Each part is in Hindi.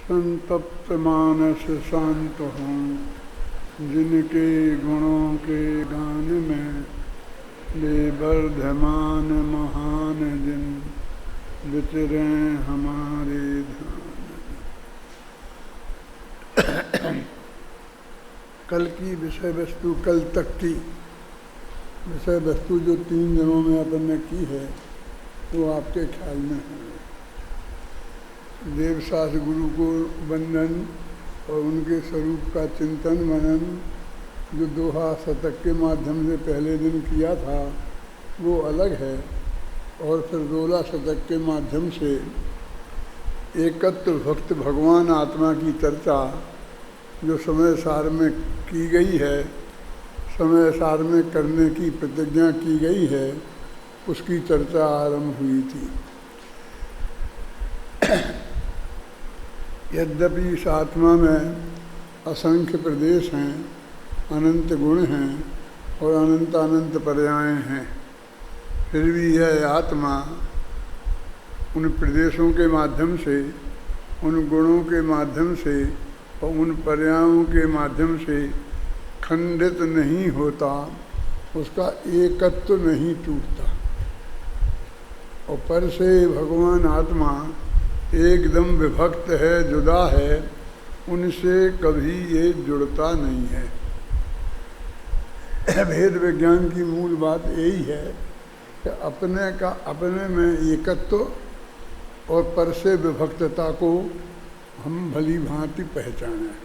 संतप्त मानस शांत हों, जिनके गुणों के गान में ले वर्धमान महान जिन विचरे हमारे ध्यान। कल की विषय वस्तु, कल तक की विषय वस्तु जो 3 दिनों में अपन ने की है वो आपके ख्याल में है। देवशास गुरु को वंदन और उनके स्वरूप का चिंतन मनन जो दोहा शतक के माध्यम से पहले दिन किया था वो अलग है, और फिर 16 शतक के माध्यम से एकत्र भक्त भगवान आत्मा की चर्चा जो समय सार में की गई है, समय सार में करने की प्रतिज्ञा की गई है, उसकी चर्चा आरंभ हुई थी। यद्यपि इस आत्मा में असंख्य प्रदेश हैं, अनंत गुण हैं और अनंत अनंत पर्याय हैं, फिर भी यह आत्मा उन प्रदेशों के माध्यम से, उन गुणों के माध्यम से और उन पर्यायों के माध्यम से खंडित नहीं होता, उसका एकत्व नहीं टूटता। और पर से भगवान आत्मा एकदम विभक्त है, जुदा है, उनसे कभी ये जुड़ता नहीं है। भेद विज्ञान की मूल बात यही है कि अपने में एकत्व और पर से विभक्तता को हम भली भांति पहचानें,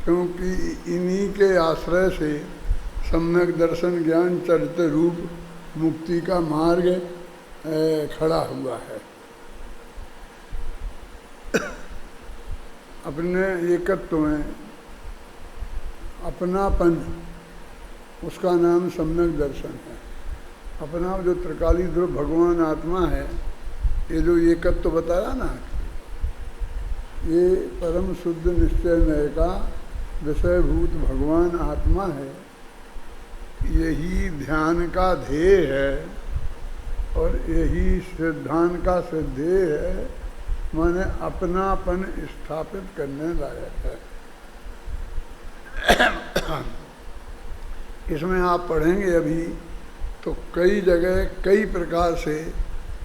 क्योंकि इन्हीं के आश्रय से सम्यक दर्शन ज्ञान चरित्र रूप मुक्ति का मार्ग खड़ा हुआ है। अपने एकत्व में अपनापन, उसका नाम सम्यक दर्शन है। अपना जो त्रिकाली ध्रुव भगवान आत्मा है, ये जो एकत्व बताया ना, ये परम शुद्ध निश्चय नय का विषयभूत भगवान आत्मा है। यही ध्यान का ध्येय है और यही सिद्धांत का सिद्धेय है, माने अपनापन स्थापित करने लायक है। इसमें आप पढ़ेंगे अभी तो कई जगह कई प्रकार से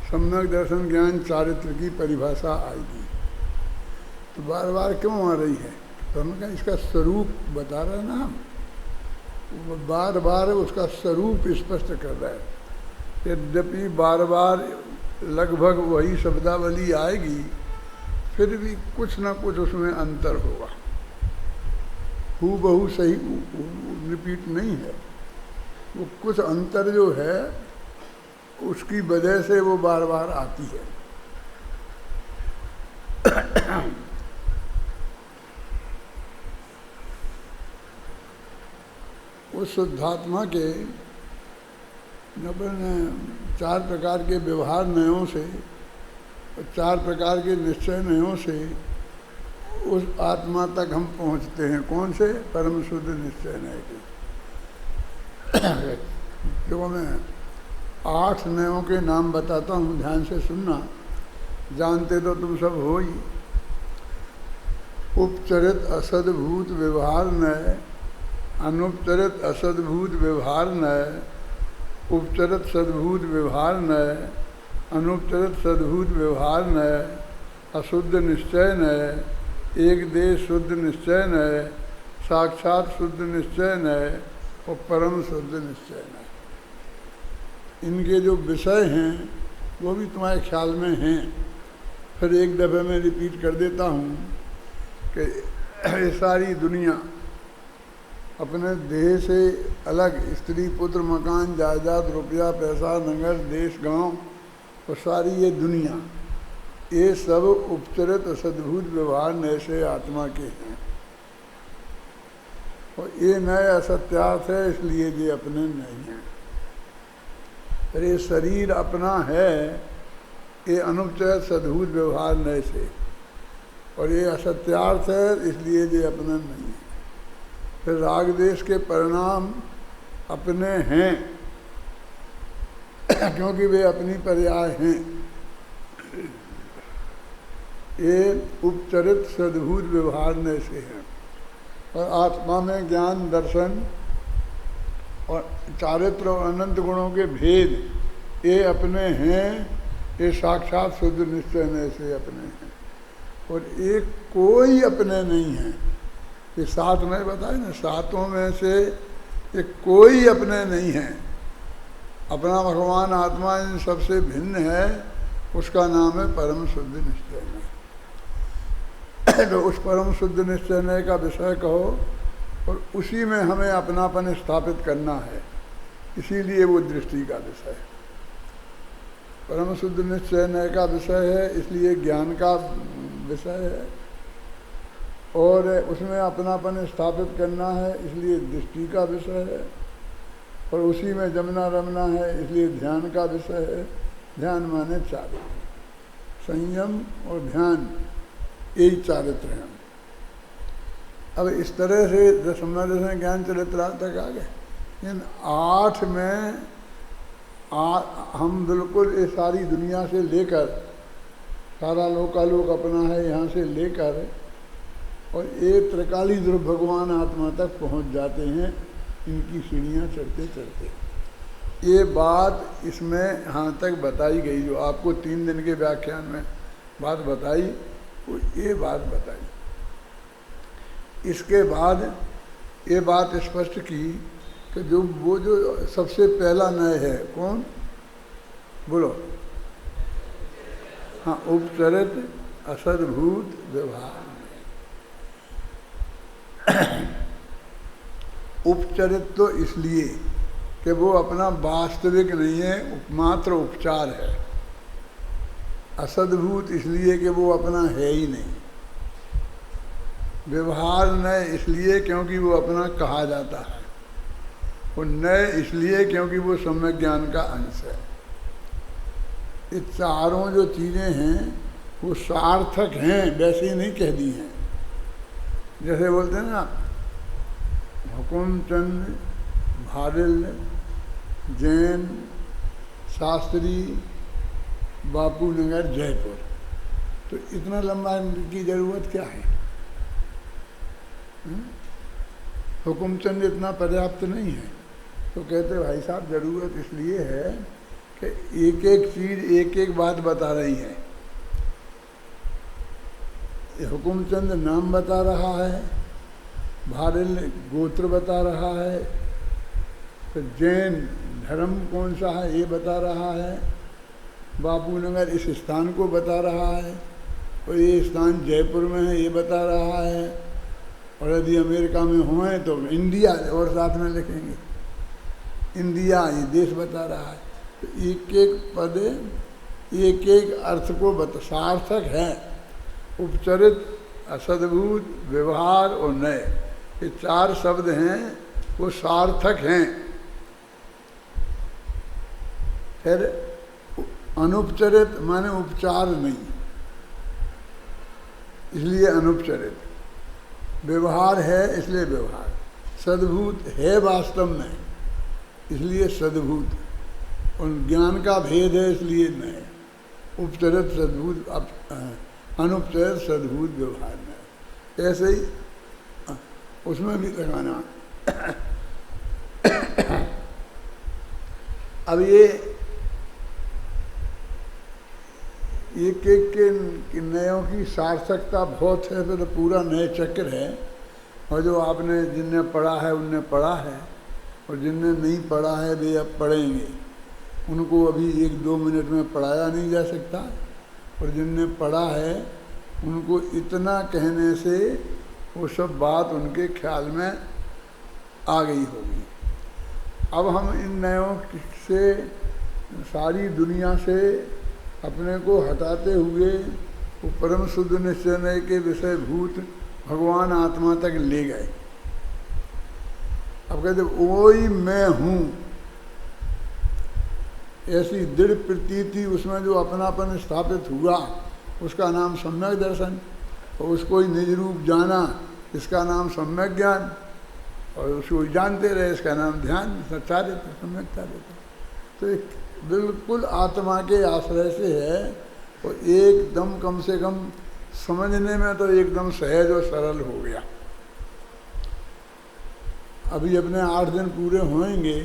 सम्यक दर्शन ज्ञान चारित्र की परिभाषा आएगी। तो बार बार क्यों आ रही है? तो हमने कहा इसका स्वरूप बता रहे ना, हम बार बार उसका स्वरूप स्पष्ट कर रहे हैं। यद्यपि बार बार लगभग वही शब्दावली आएगी, फिर भी कुछ ना कुछ उसमें अंतर होगा, हूबहू सही रिपीट नहीं है। वो कुछ अंतर जो है उसकी वजह से वो बार बार आती है। उस शुद्धात्मा के 4 प्रकार के व्यवहार नयों से, 4 प्रकार के निश्चय नयों से उस आत्मा तक हम पहुंचते हैं। कौन से? परम शुद्ध निश्चय नय के। देखो मैं 8 नयों के नाम बताता हूँ, ध्यान से सुनना, जानते तो तुम सब हो ही। उपचरित असद्भूत व्यवहार नय, अनुपचरित असद्भूत व्यवहार नय, उपचरित सद्भूत व्यवहार नय, अनुपचरित सद्भूत व्यवहार नय, अशुद्ध निश्चय नय, एक देश शुद्ध निश्चय नय, साक्षात शुद्ध निश्चय नय और परम शुद्ध निश्चय नय। इनके जो विषय हैं वो भी तुम्हारे ख्याल में हैं। फिर एक दफ़े में रिपीट कर देता हूँ कि ये सारी दुनिया अपने देह से अलग, स्त्री पुत्र मकान जायदाद रुपया पैसा नगर देश गांव और सारी ये दुनिया, ये सब उपचरित सद्भूत व्यवहार नय से आत्मा के हैं। और ये नए असत्यार्थ है, इसलिए ये अपने नहीं हैं। पर ये शरीर अपना है, ये अनुपचरित सद्भूत व्यवहार नय से, और ये असत्यार्थ है, इसलिए ये अपना नहीं है। फिर राग देश के परिणाम अपने हैं क्योंकि वे अपनी पर्याय हैं। ये उपचरित सद्भूत व्यवहार में से है। और आत्मा में ज्ञान दर्शन और चारित्र और अनंत गुणों के भेद ये अपने हैं, ये साक्षात शुद्ध निश्चय में से अपने हैं। और एक कोई अपने नहीं है। ये सात में बताए ना, सातों में से एक कोई अपने नहीं है। अपना भगवान आत्मा इन सबसे भिन्न है, उसका नाम है परम शुद्ध निश्चय में। तो उस परम शुद्ध निश्चय का विषय कहो और उसी में हमें अपनापन स्थापित करना है, इसीलिए वो दृष्टि का विषय है। परम शुद्ध निश्चय का विषय है, इसलिए ज्ञान का विषय है। और उसमें अपनापन स्थापित करना है, इसलिए दृष्टि का विषय है। और उसी में जमना रमना है, इसलिए ध्यान का विषय है। ध्यान माने चारित्र, संयम और ध्यान, यही चारित्र हैं। अब इस तरह से दशम दशम ज्ञान चरित्र तक आ गए। इन 8 में हम बिल्कुल ये सारी दुनिया से लेकर, सारा लोकालोक अपना है, यहाँ से लेकर और एक त्रिकाली ध्रुव भगवान आत्मा तक पहुँच जाते हैं, इनकी सीढ़ियाँ चढ़ते चढ़ते। ये बात इसमें यहाँ तक बताई गई, जो आपको 3 दिन के व्याख्यान में बात बताई, वो ये बात बताई। इसके बाद ये बात स्पष्ट की कि वो जो सबसे पहला नय है, कौन बोलो? हाँ, उपचरित असद्भूत व्यवहार। उपचरित तो इसलिए कि वो अपना वास्तविक नहीं है, मात्र उपचार है। असद्भूत इसलिए कि वो अपना है ही नहीं। व्यवहार नय इसलिए क्योंकि वो अपना कहा जाता है। और नय इसलिए क्योंकि वो सम्यक ज्ञान का अंश है। ये चारों जो चीज़ें हैं वो सार्थक हैं, वैसे ही नहीं कह दी हैं। जैसे बोलते हैं ना, हुकुमचंद, भारिल, जैन, शास्त्री, बापू नगर, जयपुर, तो इतना लंबा की ज़रूरत क्या है? हुकुमचंद इतना पर्याप्त नहीं है। तो कहते भाई साहब ज़रूरत इसलिए है कि एक एक चीज़ एक एक बात बता रही है। हुकुमचंद नाम बता रहा है, भारिल गोत्र बता रहा है, तो जैन धर्म कौन सा है ये बता रहा है, बापू नगर इस स्थान को बता रहा है, और ये स्थान जयपुर में है ये बता रहा है। और यदि अमेरिका में हुए तो इंडिया और साथ में लिखेंगे, इंडिया ये देश बता रहा है। तो एक एक पद एक एक अर्थ को सार्थक है। उपचरित, असद्भूत, व्यवहार और नय, ये 4 शब्द हैं, वो सार्थक हैं। फिर अनुपचरित माने उपचार नहीं, इसलिए अनुपचरित। व्यवहार है इसलिए व्यवहार। सद्भूत है वास्तव में, इसलिए सद्भूत। और ज्ञान का भेद है इसलिए नय। उपचरित सद्भूत, अनुपचरित सद्भूत व्यवहार में। ऐसे ही उसमें भी लगाना। अब ये एक एक के नयों की सार्थकता बहुत है, फिर तो पूरा नए चक्र है। और जो आपने जिनने पढ़ा है उनने पढ़ा है, और जिनने नहीं पढ़ा है वे अब पढ़ेंगे। उनको अभी 1-2 मिनट में पढ़ाया नहीं जा सकता, और जिनने पढ़ा है उनको इतना कहने से वो सब बात उनके ख्याल में आ गई होगी। अब हम इन नयों से, सारी दुनिया से अपने को हटाते हुए वो परम शुद्ध निश्चय के विषय भूत भगवान आत्मा तक ले गए। अब कहते वही मैं हूँ, ऐसी दृढ़ प्रतीति उसमें जो अपनापन स्थापित हुआ, उसका नाम सम्यक दर्शन। और उसको ही निज रूप जाना, इसका नाम सम्यक ज्ञान। और उसको जानते रहे, इसका नाम ध्यान, चारित्र, सम्यक चारित्र। तो एक बिल्कुल आत्मा के आश्रय से है, और एकदम कम से कम समझने में तो एकदम सहज और सरल हो गया। अभी अपने 8 दिन पूरे होंगे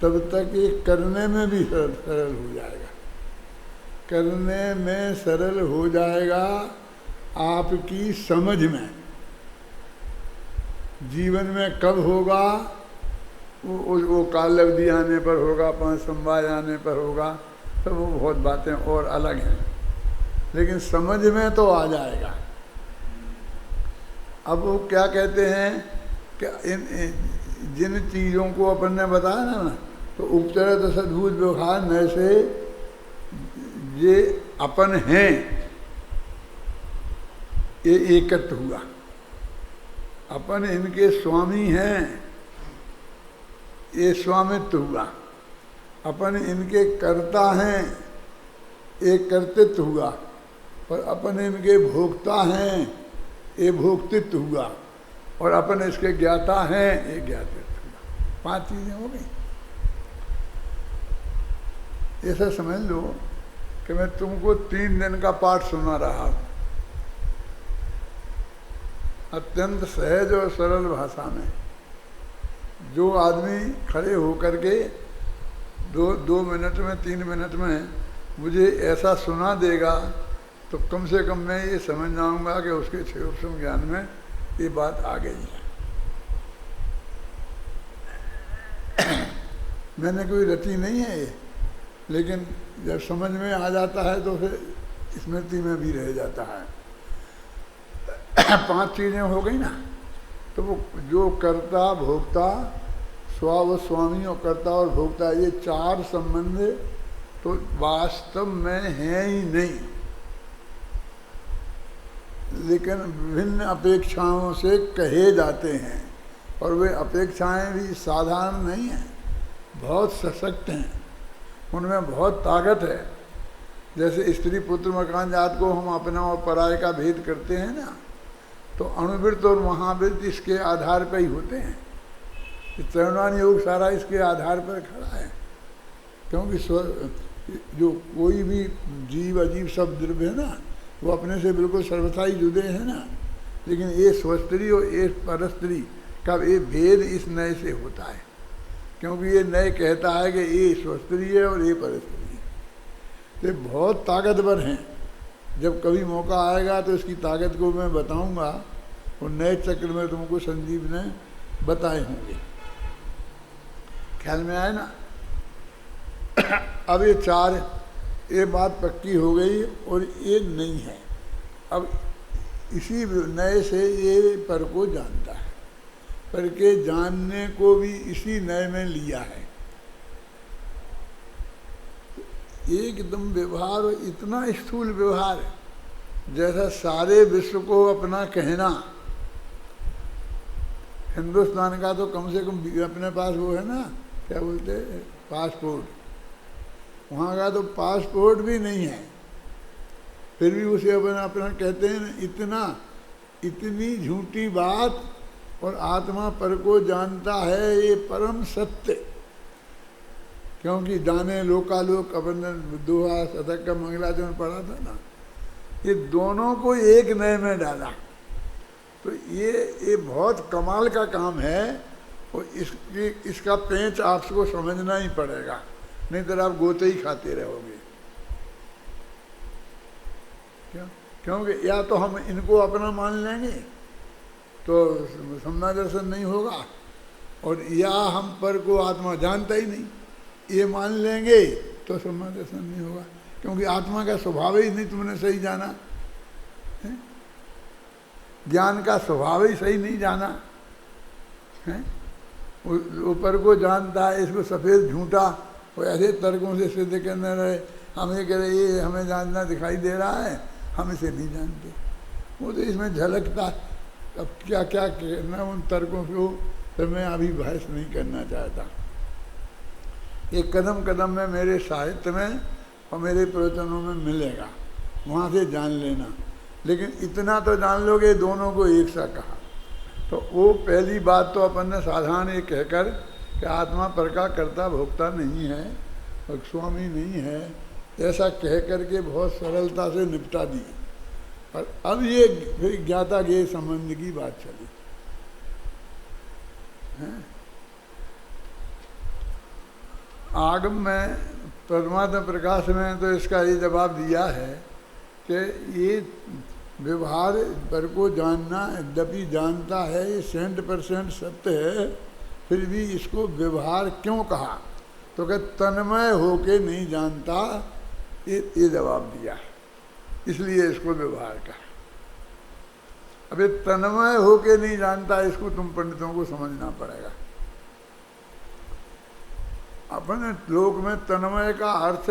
तब तक ये करने में भी सरल हो जाएगा। करने में सरल हो जाएगा आपकी समझ में। जीवन में कब होगा? वो काल अवधि आने पर होगा, 5 संवाद आने पर होगा, तो वो बहुत बातें और अलग हैं, लेकिन समझ में तो आ जाएगा। अब वो क्या कहते हैं कि जिन चीज़ों को अपन ने बताया ना, तो उपचरित सद्भूत व्यवहार न से ये अपन हैं, ये एकत्व हुआ। अपन इनके स्वामी हैं, ये स्वामित्व हुआ। अपन इनके कर्ता हैं, एक कर्तृत्व हुआ। और अपन इनके भोक्ता हैं, ये भोक्तृत्व हुआ। और अपन इसके ज्ञाता हैं, ये ज्ञातृत्व हुआ। 5 चीजें हो गई। ऐसा समझ लो कि मैं तुमको 3 दिन का पाठ सुना रहा हूं, अत्यंत सहज और सरल भाषा में। जो आदमी खड़े होकर के 2 मिनट में 3 मिनट में मुझे ऐसा सुना देगा, तो कम से कम मैं ये समझ जाऊंगा कि उसके सूक्ष्म ज्ञान में ये बात आ गई है। मैंने कोई रटी नहीं है ये, लेकिन जब समझ में आ जाता है तो फिर स्मृति में भी रह जाता है। 5 चीजें हो गई ना, तो वो जो कर्ता भोक्ता, स्वा व स्वामी और कर्ता और भोक्ता, ये 4 संबंध तो वास्तव में हैं ही नहीं, लेकिन विभिन्न अपेक्षाओं से कहे जाते हैं। और वे अपेक्षाएं भी साधारण नहीं हैं, बहुत सशक्त हैं, उनमें बहुत ताकत है। जैसे स्त्री पुत्र मकान जात को हम अपना और पराये का भेद करते हैं ना, तो अणुवृत्त और महावृत्त इसके आधार पर ही होते हैं। त्रिगुणात्मक योग सारा इसके आधार पर खड़ा है, क्योंकि जो कोई भी जीव अजीब सब द्रव्य है ना, वो अपने से बिल्कुल सर्वथा ही जुड़े हैं ना, लेकिन ये स्वस्त्री और ये परस्त्री का ये भेद इस नए से होता है, क्योंकि ये नए कहता है कि ये स्वस्त्री है और ये परस्त्री है। ये बहुत ताकतवर हैं। जब कभी मौका आएगा तो इसकी ताकत को मैं बताऊंगा, और नए चक्र में तुमको संजीव ने बताए होंगे। ख्याल में आए ना? अब ये 4, ये बात पक्की हो गई और ये नहीं है। अब इसी नए से ये पर को जानता है, पर के जानने को भी इसी नए में लिया है। एकदम व्यवहार इतना स्थूल व्यवहार है, जैसा सारे विश्व को अपना कहना। हिंदुस्तान का तो कम से कम अपने पास वो है ना, क्या बोलते हैं, पासपोर्ट। वहाँ का तो पासपोर्ट भी नहीं है, फिर भी उसे अपना कहते हैं। इतनी झूठी बात। और आत्मा पर को जानता है, ये परम सत्य। क्योंकि जाने लोकालोक, अपन ने दोहा शतक का मंगलाचरण पढ़ा था ना, ये दोनों को एक नए में डाला। तो ये बहुत कमाल का काम है। और इसका पेंच आपको समझना ही पड़ेगा, नहीं तो आप गोते ही खाते रहोगे। क्योंकि या तो हम इनको अपना मान लेंगे तो सम्यक दर्शन नहीं होगा, और या हम पर को आत्मा जानता ही नहीं ये मान लेंगे तो सम्यक दर्शन नहीं होगा। क्योंकि आत्मा का स्वभाव ही नहीं तुमने सही जाना है, ज्ञान का स्वभाव ही सही नहीं जाना है। ऊपर को जानता है, इसको सफ़ेद झूठा और ऐसे तर्कों से सिद्ध करने रहे। हम ये कह रहे ये हमें जानना दिखाई दे रहा है, हम इसे नहीं जानते। वो तो इसमें झलकता। अब क्या क्या कहना उन तर्कों को, तो मैं अभी बहस नहीं करना चाहता। ये कदम कदम में मेरे साहित्य में और मेरे प्रवचनों में मिलेगा, वहाँ से जान लेना। लेकिन इतना तो जान लोगे, दोनों को एक सा कहा। तो वो पहली बात तो अपन ने साधारण ये कहकर कि आत्मा पर का कर्ता भोक्ता नहीं है और स्वामी नहीं है, ऐसा कह करके बहुत सरलता से निपटा दी। और अब ये फिर ज्ञाता ज्ञेय संबंध की बात चली है। आगम में परमात्मा प्रकाश में तो इसका ये जवाब दिया है कि ये व्यवहार पर को जानना यद्यपि जानता है, ये 100% सत्य है, फिर भी इसको व्यवहार क्यों कहा? तो क्या तन्मय होके नहीं जानता, ये जवाब दिया है, इसलिए इसको व्यवहार कहा। अब ये तन्मय होके नहीं जानता, इसको तुम पंडितों को समझना पड़ेगा। अपने लोक में तन्मय का अर्थ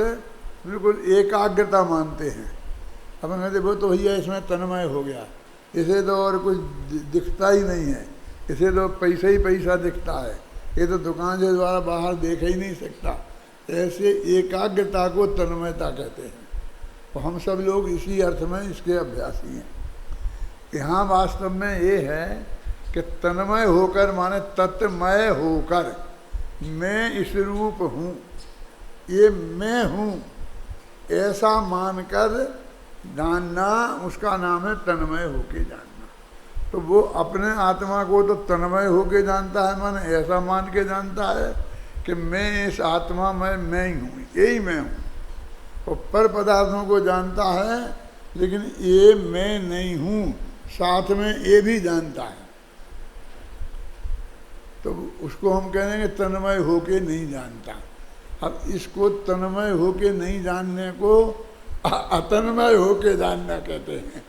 बिल्कुल एकाग्रता मानते हैं। अपन कहते वो तो भैया इसमें तन्मय हो गया, इसे तो और कुछ दिखता ही नहीं है, इसे तो पैसा ही पैसा दिखता है, ये तो दुकान के द्वारा बाहर देख ही नहीं सकता। ऐसे एकाग्रता को तन्मयता कहते हैं। तो हम सब लोग इसी अर्थ में इसके अभ्यासी हैं। यहाँ वास्तव में ये है कि तन्मय होकर माने तत्मय होकर, मैं इस रूप हूँ, ये मैं हूँ, ऐसा मानकर जानना, उसका नाम है तन्मय होके जानना। तो वो अपने आत्मा को तो तन्मय होके जानता है, माने ऐसा मान के जानता है कि मैं इस आत्मा में मैं ही हूँ, यही मैं हूँ। और पर पदार्थों को जानता है, लेकिन ये मैं नहीं हूँ, साथ में ये भी जानता है। तो उसको हम कहेंगे तन्मय होके नहीं जानता। अब इसको तन्मय होके नहीं जानने को अतन्मय होके जानना कहते हैं।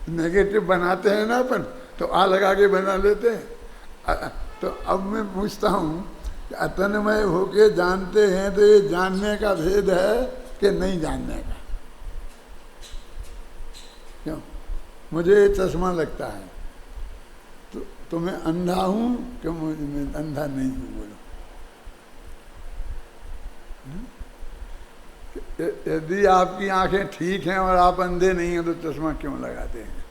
नेगेटिव बनाते हैं ना अपन, तो आ लगा के बना लेते हैं। तो अब मैं पूछता हूँ, अतन्मय होके जानते हैं तो ये जानने का भेद है कि नहीं जानने का? क्यों? मुझे चश्मा लगता है तो मैं अंधा हूँ, क्यों मैं अंधा नहीं हूँ? बोलो, यदि आपकी आंखें ठीक हैं और आप अंधे नहीं हैं तो चश्मा क्यों लगाते हैं?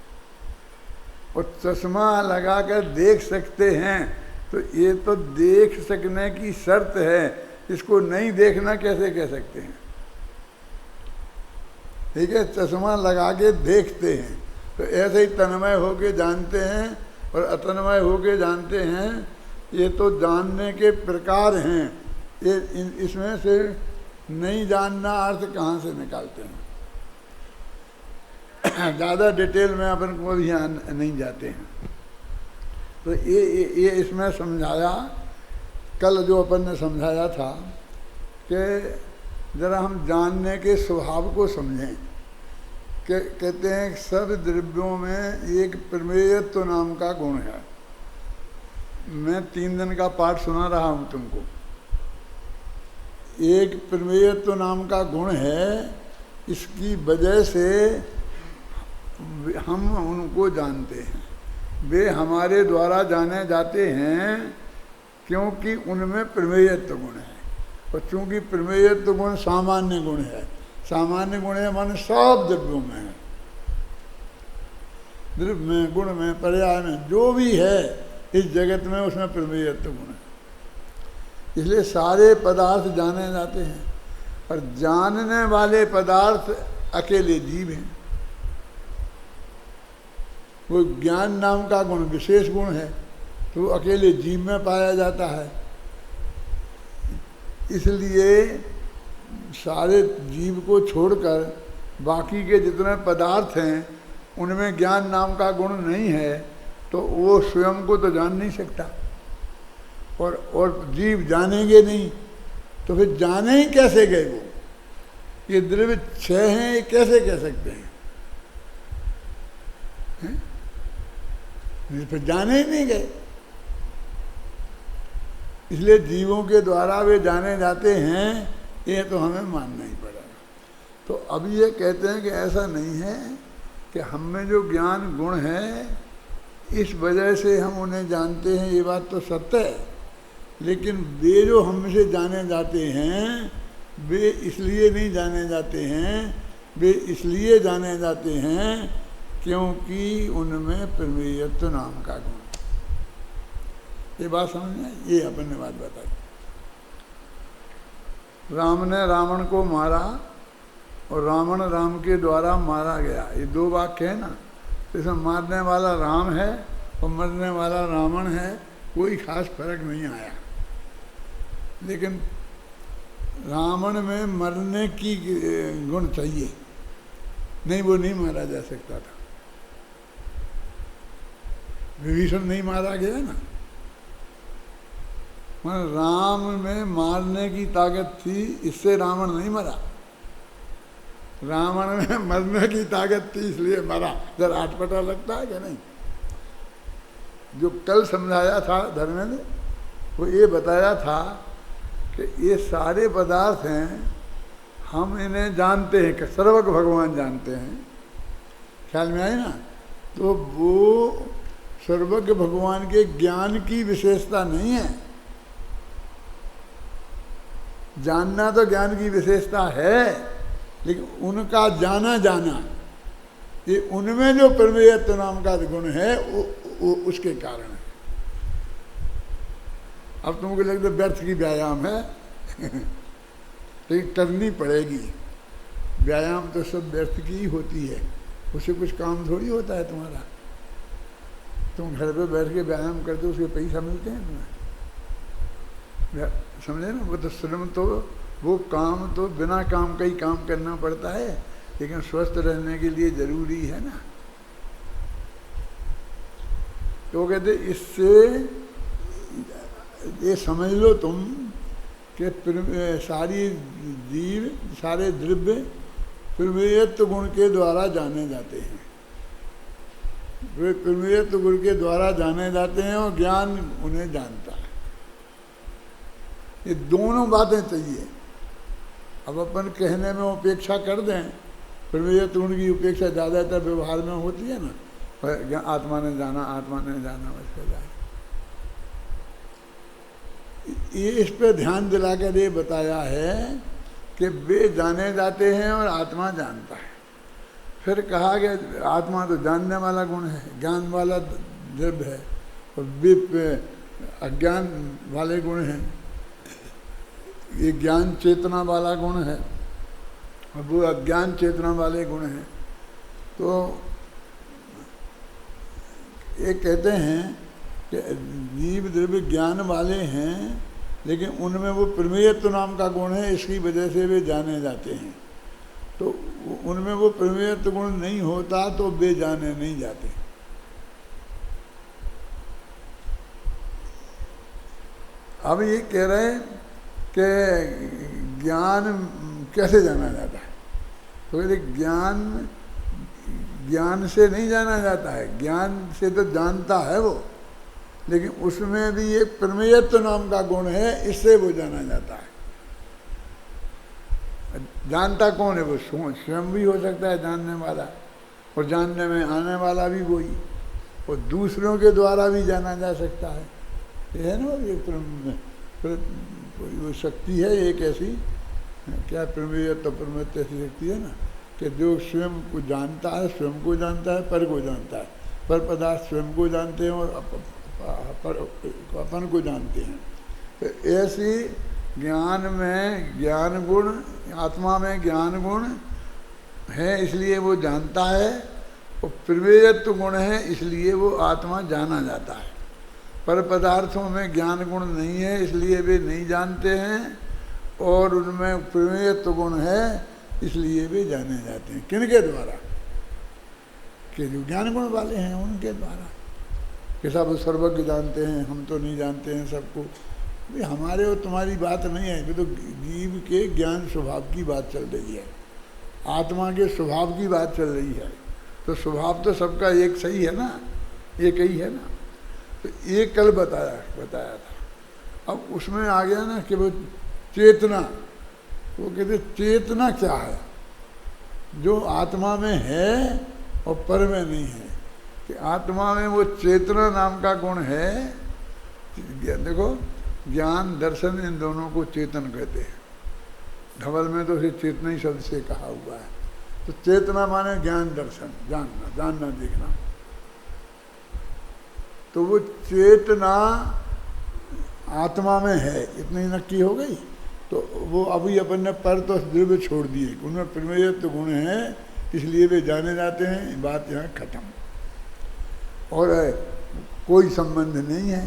और चश्मा लगाकर देख सकते हैं तो ये तो देख सकने की शर्त है, इसको नहीं देखना कैसे कह सकते हैं? ठीक है, चश्मा लगा के देखते हैं, तो ऐसे ही तन्मय होके जानते हैं और अतन्मय होके जानते हैं। ये तो जानने के प्रकार हैं, ये इसमें से नहीं जानना अर्थ कहाँ से निकालते हैं? ज़्यादा डिटेल में अपन को भी नहीं जाते हैं। तो ये इसमें समझाया, कल जो अपन ने समझाया था कि जरा हम जानने के स्वभाव को समझें। कि कहते हैं सब द्रव्यों में एक प्रमेयत्व नाम का गुण है। मैं 3 दिन का पाठ सुना रहा हूँ तुमको। एक प्रमेयत्व नाम का गुण है, इसकी वजह से हम उनको जानते हैं, वे हमारे द्वारा जाने जाते हैं क्योंकि उनमें प्रमेयत्व गुण है। और चूँकि प्रमेयत्व गुण सामान्य गुण है, सामान्य गुण है माने सब द्रव्यों में है, द्रव्य में, गुण में, पर्याय में, जो भी है इस जगत में उसमें प्रमेयत्व गुण है। इसलिए सारे पदार्थ जाने जाते हैं, और जानने वाले पदार्थ अकेले जीव हैं। वो ज्ञान नाम का गुण विशेष गुण है, तो अकेले जीव में पाया जाता है। इसलिए सारे जीव को छोड़कर बाकी के जितने पदार्थ हैं उनमें ज्ञान नाम का गुण नहीं है, तो वो स्वयं को तो जान नहीं सकता, और जीव जानेंगे नहीं, तो फिर जाने ही कैसे गए वो? ये द्रव्य 6 हैं, ये कैसे कह सकते हैं? फिर जाने ही नहीं गए। इसलिए जीवों के द्वारा वे जाने जाते हैं, ये तो हमें मानना ही पड़ेगा। तो अब ये कहते हैं कि ऐसा नहीं है कि हम में जो ज्ञान गुण है इस वजह से हम उन्हें जानते हैं, ये बात तो सत्य है। लेकिन वे जो हम से जाने जाते हैं, वे इसलिए नहीं जाने जाते हैं, वे इसलिए जाने जाते हैं क्योंकि उनमें प्रमेयत्व नाम का गुण। ये बात समझ में? ये अपन ने बात बताई। राम ने रावण को मारा और रावण राम के द्वारा मारा गया, ये दो वाक्य है ना। तो इसमें मारने वाला राम है और मरने वाला रावण है, कोई खास फर्क नहीं आया। लेकिन रावण में मरने की गुण चाहिए, नहीं वो नहीं मारा जा सकता था। विभीषण नहीं मारा गया ना, राम में मारने की ताकत थी, इससे रावण नहीं मरा। रावण में मरने की ताकत थी इसलिए मरा। जरा आटपटा लगता है क्या नहीं? जो कल समझाया था धर्मेंद्र, वो ये बताया था कि ये सारे पदार्थ हैं, हम इन्हें जानते हैं कि सर्वज्ञ भगवान जानते हैं, ख्याल में आए ना। तो वो सर्वज्ञ भगवान के ज्ञान की विशेषता नहीं है। जानना तो ज्ञान की विशेषता है, लेकिन उनका जाना ये उनमें जो प्रमेयत्व नाम का गुण है वो उसके कारण है। अब तुमको लगता है व्यर्थ की व्यायाम है लेकिन करनी पड़ेगी। व्यायाम तो सब व्यर्थ की ही होती है, उससे कुछ काम थोड़ी होता है तुम्हारा। तुम घर पे बैठ के व्यायाम करते हो, उसके पैसा मिलते हैं तुम्हें, समझे ना। वो तो श्रम तो, वो काम तो बिना काम का ही काम करना पड़ता है, लेकिन स्वस्थ रहने के लिए जरूरी है ना। तो कहते इससे ये समझ लो तुम कि सारी जीव, सारे द्रव्य प्रमेयत्व गुण के द्वारा जाने जाते हैं। वे प्रमेयत्व गुण के द्वारा जाने जाते हैं और ज्ञान उन्हें जानता है। ये दोनों बातें चाहिए। अब अपन कहने में उपेक्षा कर दें, प्रमेयत्व गुण की उपेक्षा ज़्यादातर व्यवहार में होती है ना, आत्मा ने जाना, आत्मा ने जाना, बस कर जाए। ये इस पे ध्यान दिलाकर ये बताया है कि वे जाने जाते हैं और आत्मा जानता है। फिर कहा कि आत्मा तो जानने वाला गुण है, ज्ञान वाला द्रव्य है, और वे अज्ञान वाले गुण हैं। ये ज्ञान चेतना वाला गुण है और वो अज्ञान चेतना वाले गुण हैं। तो ये कहते हैं कि जीव द्रव्य ज्ञान वाले हैं, लेकिन उनमें वो प्रमेयत्व नाम का गुण है, इसकी वजह से वे जाने जाते हैं। तो उनमें वो प्रमेयत्व गुण नहीं होता तो वे जाने नहीं जाते। अब ये कह रहे हैं कि ज्ञान कैसे जाना जाता है? तो कहते ज्ञान से नहीं जाना जाता है, ज्ञान से तो जानता है वो, लेकिन उसमें भी एक प्रमेयत्व नाम का गुण है, इससे वो जाना जाता है। जानता कौन है? वो स्वयं भी हो सकता है जानने वाला, और जानने में आने वाला भी वही, और दूसरों के द्वारा भी जाना जा सकता है। ये है ना, ये वो शक्ति है एक ऐसी, क्या प्रमेयत्व प्रमेयत्व ऐसी शक्ति है ना, कि जो स्वयं को जानता है, स्वयं को जानता है, पर को जानता है। पर पदार्थ स्वयं को जानते हैं और अपन को जानते हैं। तो ऐसी ज्ञान में ज्ञान गुण, आत्मा में ज्ञान गुण है इसलिए वो जानता है, और प्रमेयत्व गुण है इसलिए वो आत्मा जाना जाता है। पर पदार्थों में ज्ञान गुण नहीं है इसलिए वे नहीं जानते हैं, और उनमें प्रमेयत्व गुण है इसलिए वे जाने जाते हैं। किनके द्वारा? कि जो ज्ञान गुण वाले हैं उनके द्वारा। कि सब सर्वज्ञ जानते हैं, हम तो नहीं जानते हैं सबको। भाई हमारे और तुम्हारी बात नहीं है, ये तो जीव के ज्ञान स्वभाव की बात चल रही है, आत्मा के स्वभाव की बात चल रही है। तो स्वभाव तो सबका एक सही है ना, एक ही है ना। तो एक कल बताया था। अब उसमें आ गया ना कि वो चेतना, वो कहते चेतना क्या है? जो आत्मा में है और पर में नहीं है। कि आत्मा में वो चेतना नाम का गुण है। देखो, ज्ञान दर्शन इन दोनों को चेतन कहते हैं। धवल में तो उसे चेतना ही शब्द से कहा हुआ है। तो चेतना माने ज्ञान दर्शन, जानना, जानना देखना। तो वो चेतना आत्मा में है, इतनी नक्की हो गई। तो वो अभी अपन ने पर तो द्रव्य छोड़ दिए, उनमें प्रमेयत्व गुण है इसलिए वे जाने जाते हैं, बात यहाँ खत्म। और कोई संबंध नहीं है,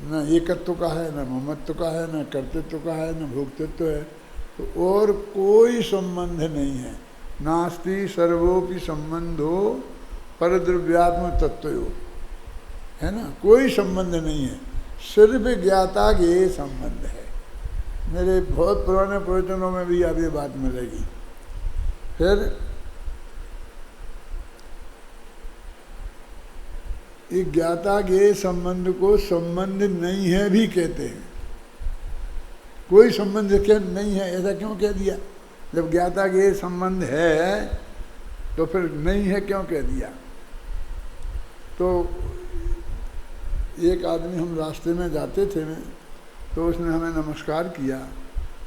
न एकत्व का है, न ममत्व का है, न कर्तृत्व का है, न भोक्तृत्व है, तो और कोई संबंध नहीं है। नास्ति सर्वोपि संबंधो परद्रव्यात्म तत्वयो, है ना, कोई संबंध नहीं है, सिर्फ ज्ञाता के संबंध है। मेरे बहुत पुराने प्रवचनों में भी अब ये बात मिलेगी। फिर एक ज्ञाता के संबंध को संबंध नहीं है भी कहते हैं। कोई संबंध क्या नहीं है, ऐसा क्यों कह दिया? जब ज्ञाता के संबंध है तो फिर नहीं है क्यों कह दिया? तो एक आदमी, हम रास्ते में जाते थे तो उसने हमें नमस्कार किया,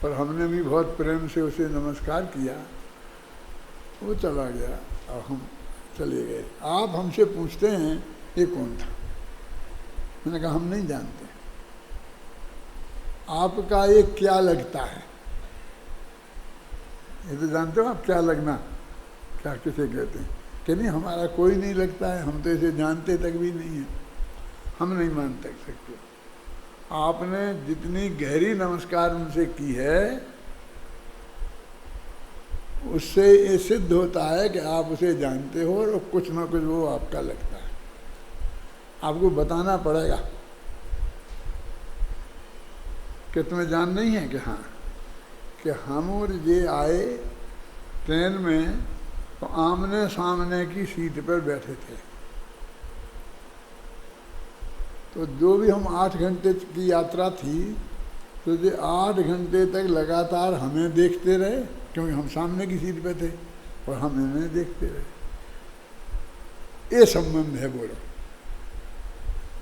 पर हमने भी बहुत प्रेम से उसे नमस्कार किया। वो चला गया और हम चले गए। आप हमसे पूछते हैं ये कौन था? मैंने कहा हम नहीं जानते। आपका ये क्या लगता है? ये तो जानते हो आप, क्या लगना क्या किसे कहते हैं? कि नहीं हमारा कोई नहीं लगता है, हम तो इसे जानते तक भी नहीं है, हम नहीं मान तक सकते। आपने जितनी गहरी नमस्कार उनसे की है उससे ये सिद्ध होता है कि आप उसे जानते हो और कुछ ना कुछ वो आपका लगता है। आपको बताना पड़ेगा कि तुम्हें जान नहीं है कि हाँ, कि हम और ये आए ट्रेन में तो आमने सामने की सीट पर बैठे थे। तो जो भी हम 8 घंटे की यात्रा थी तो ये 8 घंटे तक लगातार हमें देखते रहे, क्योंकि हम सामने की सीट पे थे और हम इन्हें देखते रहे। ये संबंध है। बोलो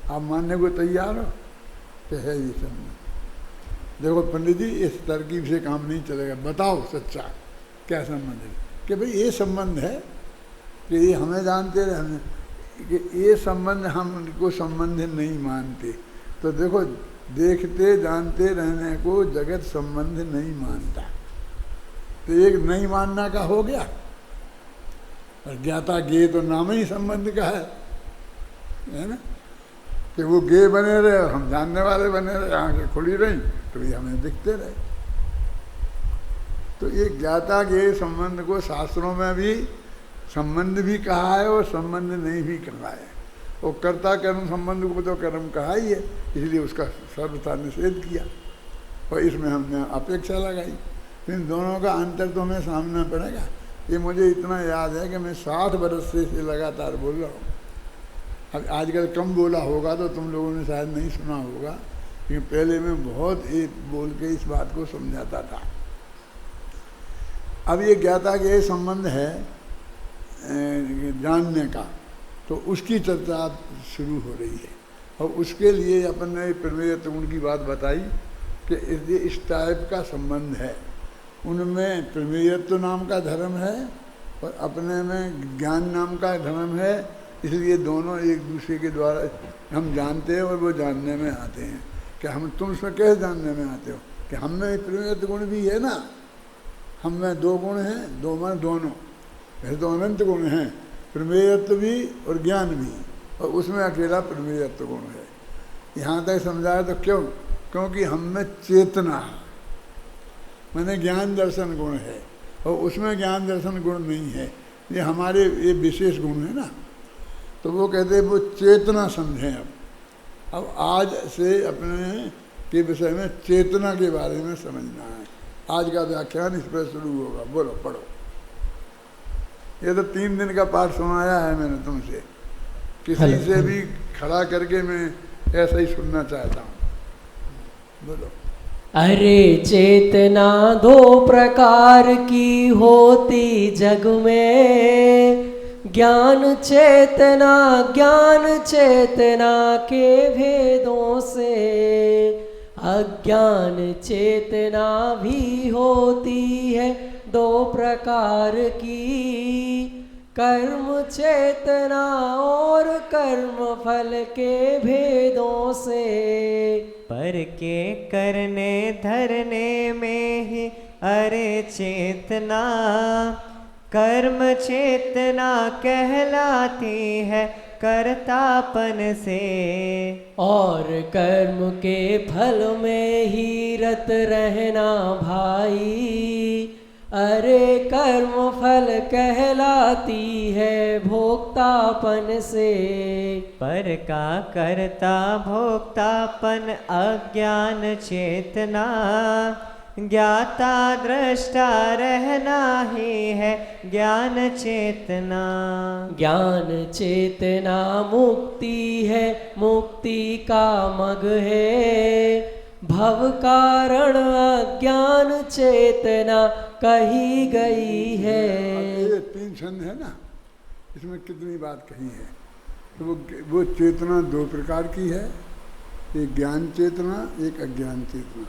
आप मानने को तैयार हो कि है ये संबंध? देखो पंडित जी, इस तरकीब से काम नहीं चलेगा, बताओ सच्चा क्या संबंध है? कि भाई ये संबंध है कि ये हमें जानते रहे, हमें कि ये संबंध हम उनको संबंध नहीं मानते। तो देखो, देखते जानते रहने को जगत संबंध नहीं मानता, तो एक नहीं मानना का हो गया। और ज्ञाता गे तो नाम ही संबंध का है ना, कि वो गे बने रहे और हम जानने वाले बने रहे, आंखें खुली रही तो ये हमें दिखते रहे। तो ये ज्ञाता गे संबंध को शास्त्रों में भी संबंध भी कहा है और संबंध नहीं भी कहा है। वो कर्ता कर्म संबंध को तो कर्म कहा ही है, इसलिए उसका सर्वथा निषेध किया और इसमें हमने अपेक्षा लगाई। इन दोनों का अंतर तो हमें सामना पड़ेगा। ये मुझे इतना याद है कि मैं 60 बरस से लगातार बोल रहा हूँ। अब आजकल कम बोला होगा तो तुम लोगों ने शायद नहीं सुना होगा, क्योंकि पहले मैं बहुत एक बोल के इस बात को समझाता था। अब ये ज्ञाता के संबंध है जानने का, तो उसकी चर्चा शुरू हो रही है। और उसके लिए अपन ने प्रमेयत्व गुण की बात बताई कि इस टाइप का संबंध है। उनमें प्रमेयत्व नाम का धर्म है और अपने में ज्ञान नाम का धर्म है, इसलिए दोनों एक दूसरे के द्वारा हम जानते हैं और वो जानने में आते हैं। कि हम तुमसे कैसे जानने में आते हो? कि हम में प्रमेयत्व गुण भी है ना, हम में 2 गुण हैं, 2 में दोनों, वैसे तो अनंत गुण हैं, प्रमेयत्व भी और ज्ञान भी, और उसमें अकेला प्रमेयत्व गुण है। यहाँ तक समझाया तो क्यों? क्योंकि हम में चेतना है, मैंने ज्ञान दर्शन गुण है और उसमें ज्ञान दर्शन गुण नहीं है। ये हमारे ये विशेष गुण है ना, तो वो कहते हैं वो चेतना समझें। अब आज से अपने के विषय में चेतना के बारे में समझना है। आज का व्याख्यान इस पर शुरू होगा। बोलो, पढ़ो। ये तो 3 दिन का पाठ सुनाया है मैंने तुमसे, किसी से भी खड़ा करके मैं ऐसा ही सुनना चाहता हूँ। बोलो। अरे चेतना 2 प्रकार की होती जग में, ज्ञान चेतना के भेदों से, अज्ञान चेतना भी होती है 2 प्रकार की, कर्म चेतना और कर्म फल के भेदों से, पर के करने धरने में ही अरे चेतना, कर्म चेतना कहलाती है कर्तापन से। और कर्म के फल में ही रत रहना भाई, अरे कर्म फल कहलाती है भोक्तापन से। पर का कर्ता भोक्तापन अज्ञान चेतना, ज्ञाता दृष्टा रहना ही है ज्ञान चेतना। ज्ञान चेतना मुक्ति है, मुक्ति का मग है, भव कारण अज्ञान चेतना कही गई है। ये 3 छंद है ना, इसमें कितनी बात कही है। तो वो चेतना 2 प्रकार की है, एक ज्ञान चेतना, एक अज्ञान चेतना।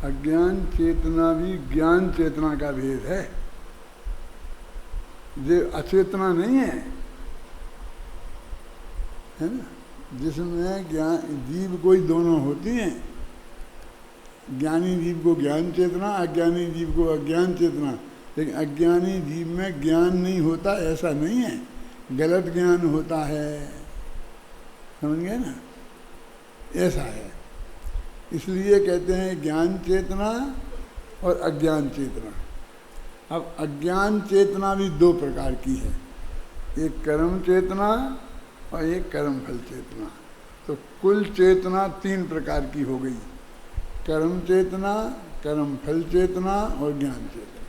अज्ञान चेतना भी ज्ञान चेतना का भेद है, जो अचेतना नहीं है ना, जिसमें ज्ञान जीव कोई दोनों होती हैं। ज्ञानी जीव को ज्ञान चेतना, अज्ञानी जीव को अज्ञान चेतना। लेकिन अज्ञानी जीव में ज्ञान नहीं होता ऐसा नहीं है, गलत ज्ञान होता है, समझ गए ना, ऐसा है। इसलिए कहते हैं ज्ञान चेतना और अज्ञान चेतना। अब अज्ञान चेतना भी 2 प्रकार की है, एक कर्म चेतना और एक कर्म फल चेतना। तो कुल चेतना 3 प्रकार की हो गई, कर्म चेतना, कर्म फल चेतना और ज्ञान चेतना।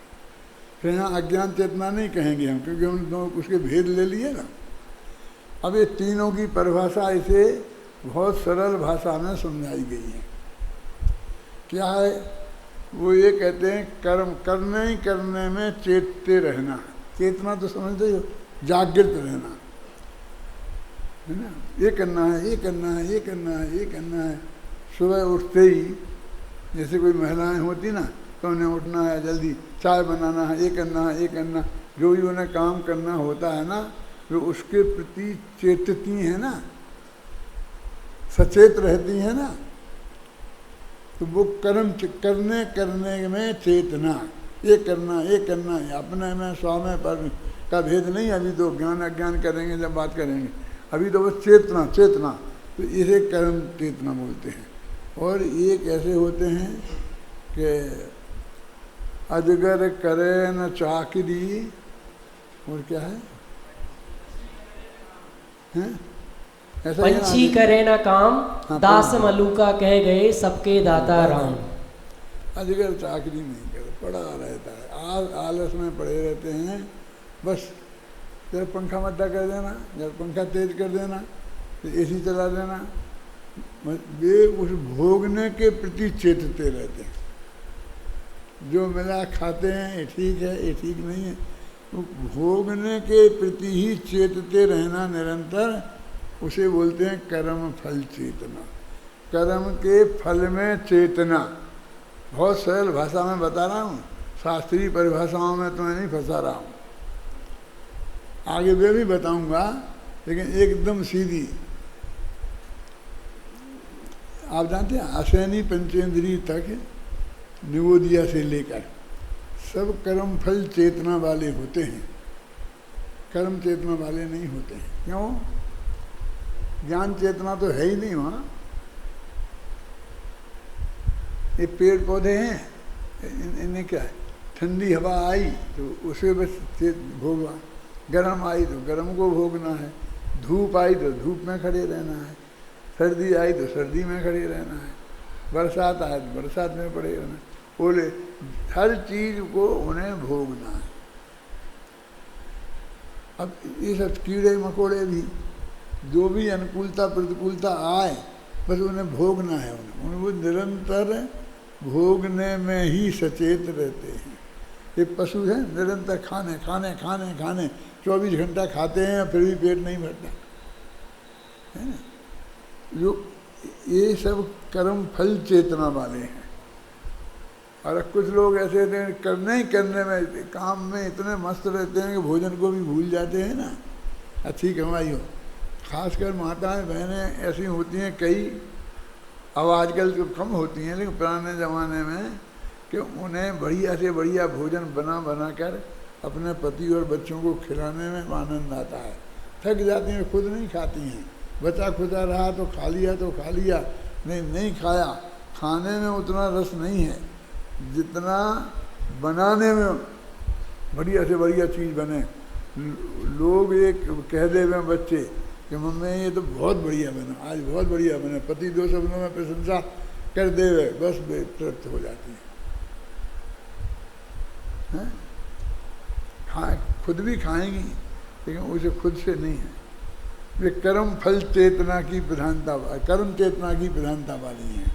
फिर यहाँ अज्ञान चेतना नहीं कहेंगे हम, क्योंकि हम दोनों उसके भेद ले लिए ना। अब ये तीनों की परिभाषा इसे बहुत सरल भाषा में समझाई गई है। क्या है वो? ये कहते हैं कर्म करने ही करने में चेतते रहना। चेतना तो समझते हो, जागृत रहना है ना। ये करना है, ये करना है, ये करना है, ये करना है। सुबह उठते ही जैसे कोई महिलाएं होती ना, तो उन्हें उठना है, जल्दी चाय बनाना है, ये करना है, ये करना। जो भी उन्हें काम करना होता है ना, वो उसके प्रति चेतती हैं ना, सचेत रहती हैं ना। तो वो कर्म करने करने में चेतना, ये करना, ये करना, अपने में स्वामी पर का भेद नहीं। अभी तो ज्ञान अज्ञान करेंगे जब बात करेंगे, अभी तो बस चेतना चेतना। तो इसे कर्म चेतना बोलते हैं। और ये कैसे होते हैं कि अजगर करे न चाकरी, और क्या है, हैं? पंछी करे ना काम, हाँ, दास मलूका कह गए सबके दाता राम। अजगर चाकरी नहीं करे, पड़ा रहता है, आलस में पड़े रहते हैं। बस जब पंखा मड्डा कर देना, जब पंखा तेज कर देना, तो एसी चला देना। वे उस भोगने के प्रति चेतते रहते हैं। जो मिला खाते हैं, ये ठीक है, ये ठीक नहीं है। तो भोगने के प्रति ही चेतते रहना निरंतर, उसे बोलते हैं कर्म फल चेतना। कर्म के फल में चेतना। बहुत सरल भाषा में बता रहा हूँ, शास्त्रीय परिभाषाओं में तो मैं नहीं फंसा रहा हूँ। आगे वे भी बताऊंगा, लेकिन एकदम सीधी। आप जानते हैं असैनी पंचेंद्रिय तक निवोदिया से लेकर सब कर्म फल चेतना वाले होते हैं, कर्म चेतना वाले नहीं होते हैं। क्यों? ज्ञान चेतना तो है ही नहीं वहाँ। ये पेड़ पौधे हैं, इन्हें क्या है, ठंडी हवा आई तो उसे बस भोगना, गर्म आई तो गर्म को भोगना है, धूप आई तो धूप में खड़े रहना है, सर्दी आई तो सर्दी में खड़े रहना है, बरसात आए तो बरसात में पड़े रहना है। बोले हर चीज़ को उन्हें भोगना है। अब ये सब कीड़े मकोड़े भी, जो भी अनुकूलता प्रतिकूलता आए, बस उन्हें भोगना है। उन्हें वो निरंतर भोगने में ही सचेत रहते हैं। ये पशु हैं, निरंतर खाने खाने खाने खाने 24 घंटा खाते हैं, फिर भी पेट नहीं भरता है ना। जो ये सब कर्म फल चेतना वाले हैं। और कुछ लोग ऐसे होते हैं, करने ही करने में, काम में इतने मस्त रहते हैं कि भोजन को भी भूल जाते हैं ना। अच्छी कमाई हो, खासकर माताएं बहनें ऐसी होती हैं कई, अब आजकल तो कम होती हैं, लेकिन पुराने ज़माने में कि उन्हें बढ़िया से बढ़िया भोजन बना बना कर अपने पति और बच्चों को खिलाने में आनंद आता है। थक जाती हैं, खुद नहीं खाती हैं, बचा खुदा रहा तो खा लिया, नहीं खाया। खाने में उतना रस नहीं है जितना बनाने में बढ़िया से बढ़िया चीज़ बने। लोग एक कह दे में बच्चे कि मम्मी ये तो बहुत बढ़िया बना, आज बहुत बढ़िया बना, पति दो शब्दों में प्रशंसा कर दे, बस वे तृप्त हो जाती है। खाए खुद भी खाएंगी, लेकिन उसे खुद से नहीं है। वे कर्म फल चेतना की प्रधानता, कर्म चेतना की प्रधानता वाली हैं।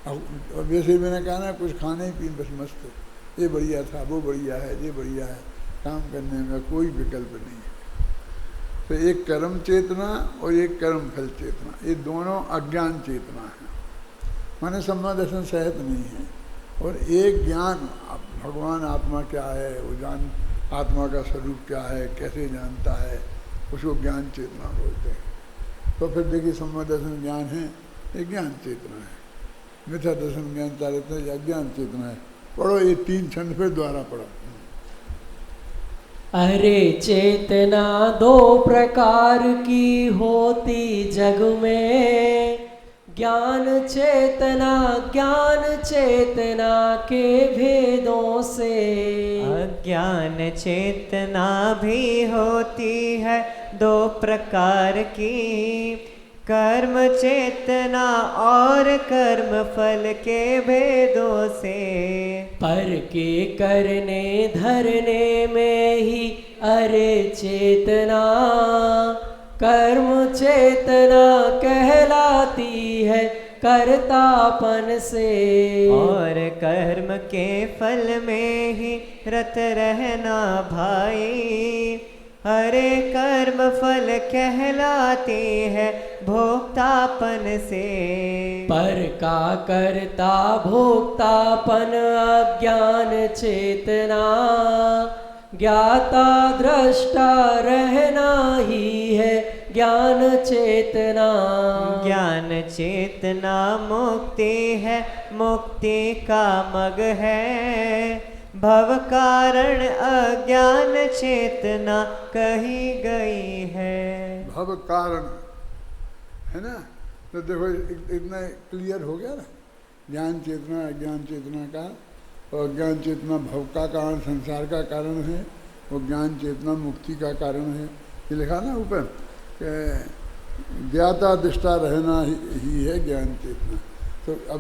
और वैसे मैंने कहा ना, कुछ खाने पीने बस मस्त, ये बढ़िया था, वो बढ़िया है, ये बढ़िया है, काम करने में कोई विकल्प नहीं है। तो एक कर्म चेतना और एक कर्म फल चेतना, ये दोनों अज्ञान चेतना है, माने सम्मा दर्शन सहित नहीं है। और एक ज्ञान, भगवान आत्मा क्या है, वो जान आत्मा का स्वरूप क्या है, कैसे जानता है, उसको ज्ञान चेतना बोलते हैं। तो फिर देखिए सम्मा दर्शन ज्ञान है, ये ज्ञान चेतना है। मिथ्या दर्शन ज्ञान चाहते हैं, अज्ञान चेतना है। पढ़ो ये 3 छंद फिर द्वारा पढ़ो। अरे चेतना 2 प्रकार की होती जग में, ज्ञान चेतना के भेदों से। अज्ञान चेतना भी होती है 2 प्रकार की, कर्म चेतना और कर्म फल के भेदों से। पर के करने धरने में ही अरे चेतना कर्म चेतना कहलाती है कर्तापन से। और कर्म के फल में ही रत रहना भाई, हरे कर्म फल कहलाते हैं भोक्तापन से। पर का करता भोक्तापन अज्ञान चेतना, ज्ञाता दृष्टा रहना ही है ज्ञान चेतना। ज्ञान चेतना मुक्ति है, मुक्ति का मग है, भव कारण अज्ञान चेतना कही गई है। भव कारण है ना, तो देखो इतना क्लियर हो गया ना, ज्ञान चेतना अज्ञान चेतना का। और ज्ञान चेतना भव का कारण, संसार का कारण है, और ज्ञान चेतना मुक्ति का कारण है। ये लिखा ना ऊपर, ज्ञाता दृष्टा रहना ही है ज्ञान चेतना। तो अब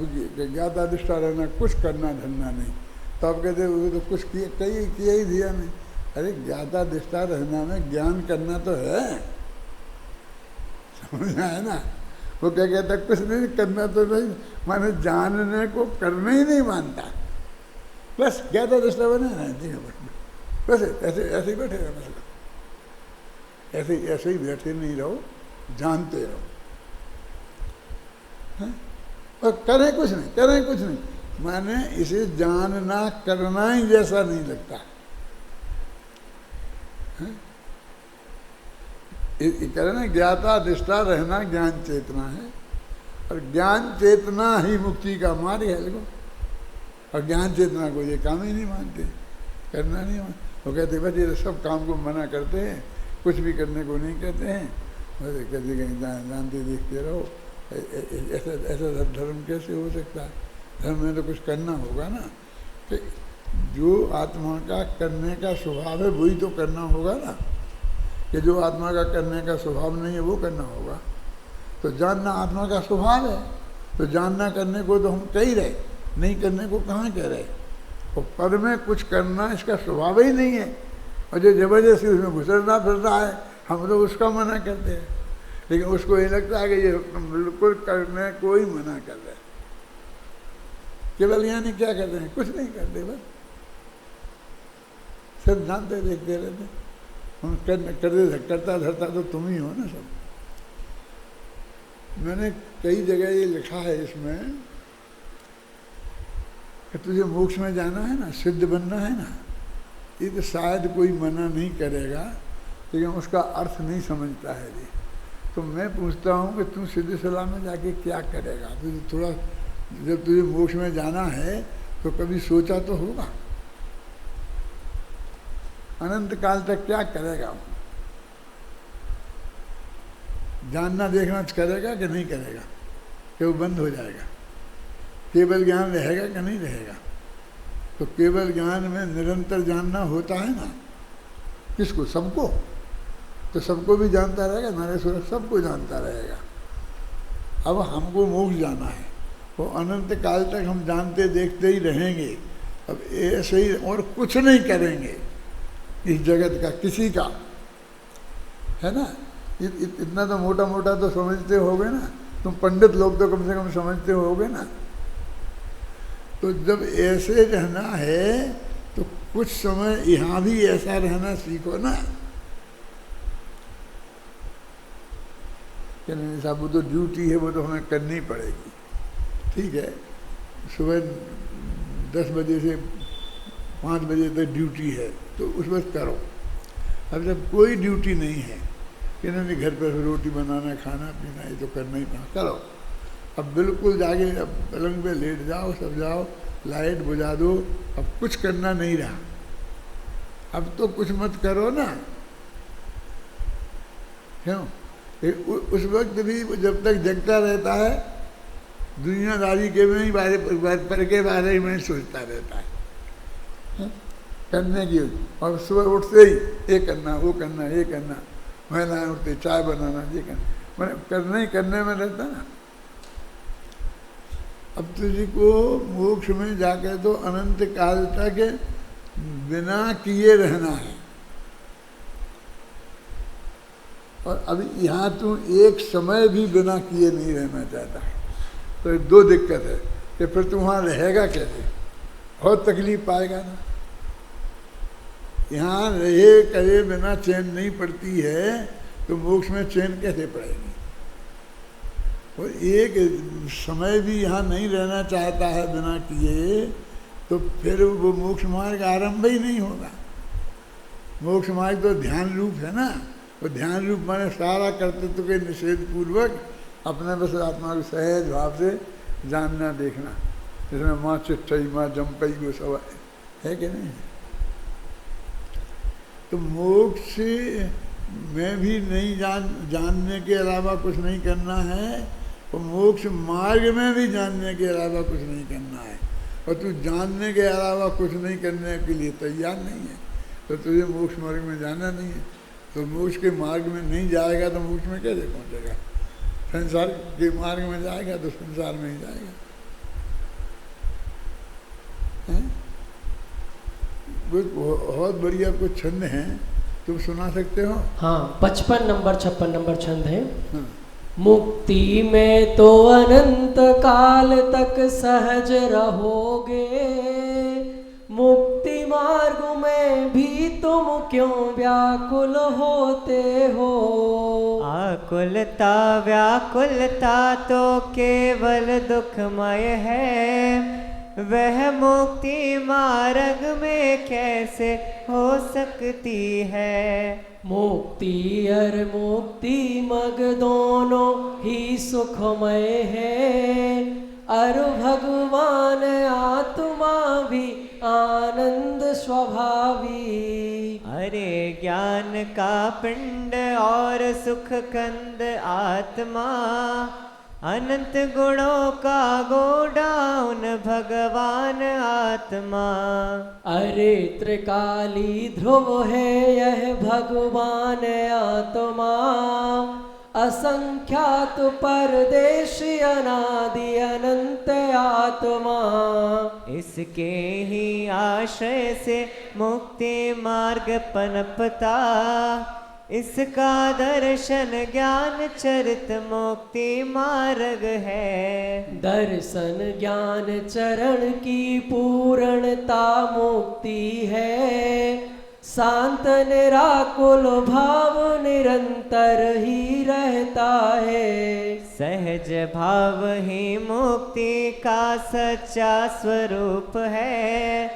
ज्ञाता दृष्टा रहना, कुछ करना धरना नहीं। तो आप कहते वो तो कुछ किया ही दिया नहीं। अरे ज्ञाता दृष्टा रहना में ज्ञान करना तो है, समझना है ना। वो क्या कहता, कुछ नहीं करना तो नहीं, माने जानने को करना ही नहीं मानता, बस ज्ञाता दृष्टा बना है, बस ऐसे ही बैठे रहना, ऐसे ही बैठे नहीं रहो, जानते रहो। है? और करें कुछ नहीं, माने इसे जानना करना ही जैसा नहीं लगता है? करें ना, ज्ञाता दृष्टा रहना ज्ञान चेतना है, और ज्ञान चेतना ही मुक्ति का मार्ग है। देखो, और ज्ञान चेतना को ये काम ही नहीं मानते, करना नहीं मानते। वो कहते बस ये सब काम को मना करते हैं, कुछ भी करने को नहीं कहते हैं, बस कहते कहीं जानते देखते रहो। ऐसा धर्म कैसे हो सकता है? धर्म में तो कुछ करना होगा ना, कि जो आत्मा का करने का स्वभाव है वही तो करना होगा ना, कि जो आत्मा का करने का स्वभाव नहीं है वो करना होगा। तो जानना आत्मा का स्वभाव है, तो जानना करने को तो हम कह ही रहे, नहीं करने को कहाँ कह रहे। और पद में कुछ करना इसका स्वभाव ही नहीं है, और जो जबरदस्ती उसमें घुसरना फिरता है, हम तो उसका मना करते हैं। लेकिन उसको ये लगता है कि ये बिल्कुल करने को ही मना कर रहे हैं। केवल यानी क्या करते हैं, कुछ नहीं करते, बस सब जानते देखते रहते। हम करता धरता तो तुम ही हो ना सब। मैंने कई जगह ये लिखा है इसमें कि तुझे मोक्ष में जाना है ना, सिद्ध बनना है ना, ये तो शायद कोई मना नहीं करेगा, लेकिन उसका अर्थ नहीं समझता है जी। तो मैं पूछता हूँ कि तू सीधे सलाह में जाके क्या करेगा? तुझे थोड़ा, जब तुझे मोक्ष में जाना है तो कभी सोचा तो होगा अनंत काल तक क्या करेगा? जानना देखना करेगा कि नहीं करेगा? कि वो बंद हो जाएगा? केवल ज्ञान रहेगा कि नहीं रहेगा? तो केवल ज्ञान में निरंतर जानना होता है ना। किसको? सबको। तो सबको भी जानता रहेगा, नारेश्वर सबको जानता रहेगा। अब हमको मोक्ष जाना है, वो अनंत काल तक हम जानते देखते ही रहेंगे। अब ऐसे ही और कुछ नहीं करेंगे इस जगत का, किसी का, है ना। इतना तो मोटा मोटा तो समझते होगे ना तुम, पंडित लोग तो कम से कम समझते होगे ना। तो जब ऐसे रहना है तो कुछ समय यहाँ भी ऐसा रहना सीखो ना। कि नहीं साहब, वो तो ड्यूटी है, वो तो हमें करनी पड़ेगी। ठीक है, सुबह 10 बजे से 5 बजे तक ड्यूटी है तो उस वक्त करो। अब जब कोई ड्यूटी नहीं है कि नहीं घर पर रोटी बनाना खाना पीना, ये तो करना ही पड़ा, करो। अब बिल्कुल जाके अब पलंग पे लेट जाओ, सब जाओ, लाइट बुझा दो, अब कुछ करना नहीं रहा। अब तो कुछ मत करो ना, क्यों? उस वक्त भी जब तक जगता रहता है दुनियादारी के में ही पर के बारे में सोचता रहता है करने की। और सुबह उठते ही ये करना, वो करना, ये करना, महिलाएं उठते चाय बनाना, ये करना, मैंने करने ही करने में रहता ना। अब तुझे को मोक्ष में जाकर तो अनंत काल तक बिना किए रहना है। और अभी यहाँ तू एक समय भी बिना किए नहीं रहना चाहता है, तो दो दिक्कत है कि फिर तू वहाँ रहेगा कैसे? बहुत तकलीफ पाएगा ना। यहाँ रहे करे बिना चैन नहीं पड़ती है तो मोक्ष में चैन कैसे पड़ेगी? और एक समय भी यहाँ नहीं रहना चाहता है बिना किए तो फिर वो मोक्ष मार्ग आरंभ ही नहीं होगा। मोक्ष मार्ग तो ध्यान रूप है ना। वो ध्यान रूप माने सारा कर्तृत्व के निषेध पूर्वक अपने बस आत्मा को सहज भाव से जानना देखना, जिसमें माँ चिट्ठई माँ जमपई वो सब है कि नहीं? तो मोक्ष में भी नहीं जानने के अलावा कुछ नहीं करना है, और मोक्ष मार्ग में भी जानने के अलावा कुछ नहीं करना है। और तू जानने के अलावा कुछ नहीं करने के लिए तैयार नहीं है तो तुझे मोक्ष मार्ग में जाना नहीं है। तो मोक्ष के मार्ग में नहीं जाएगा तो मोक्ष में कैसे पहुंचेगा? संसार के मार्ग में जाएगा तो संसार में ही जाएगा। बहुत बढ़िया कुछ छंद हैं, तुम सुना सकते हो? हाँ, 55 नंबर 56 नंबर छंद है। हाँ। मुक्ति में तो अनंत काल तक सहज रहोगे, मुक्ति मार्ग में भी तुम क्यों व्याकुल होते हो? आकुलता व्याकुलता तो केवल दुखमय है, वह मुक्ति मार्ग में कैसे हो सकती है? मुक्ति और मुक्ति मग दोनों ही सुखमय है, और भगवान आत्मा भी आनंद स्वभावी। अरे ज्ञान का पिंड और सुख कंद आत्मा, अनंत गुणों का गोडाउन भगवान आत्मा। अरे त्रिकाली ध्रुव है यह भगवान आत्मा, असंख्यात परदेश अनादि अनंत आत्मा। इसके ही आश्रय से मुक्ति मार्ग पनपता, इसका दर्शन ज्ञान चरित मुक्ति मार्ग है। दर्शन ज्ञान चरण की पूर्णता मुक्ति है, शांत निराकुल भाव निरंतर ही रहता है। सहज भाव ही मुक्ति का सच्चा स्वरूप है,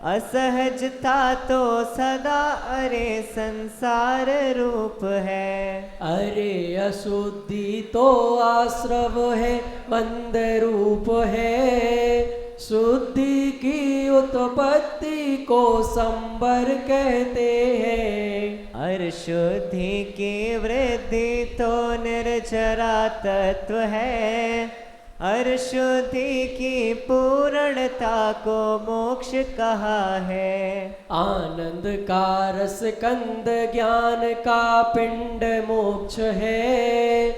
असहजता तो सदा अरे संसार रूप है। अरे अशुद्धि तो आश्रव है बंद रूप है। शुद्धि की उत्पत्ति को संबर कहते हैं। और शुद्धि की वृद्धि तो निर्जरा तत्व है। और शुद्धि की पूर्णता को मोक्ष कहा है। आनंद का रस कंद ज्ञान का पिंड मोक्ष है।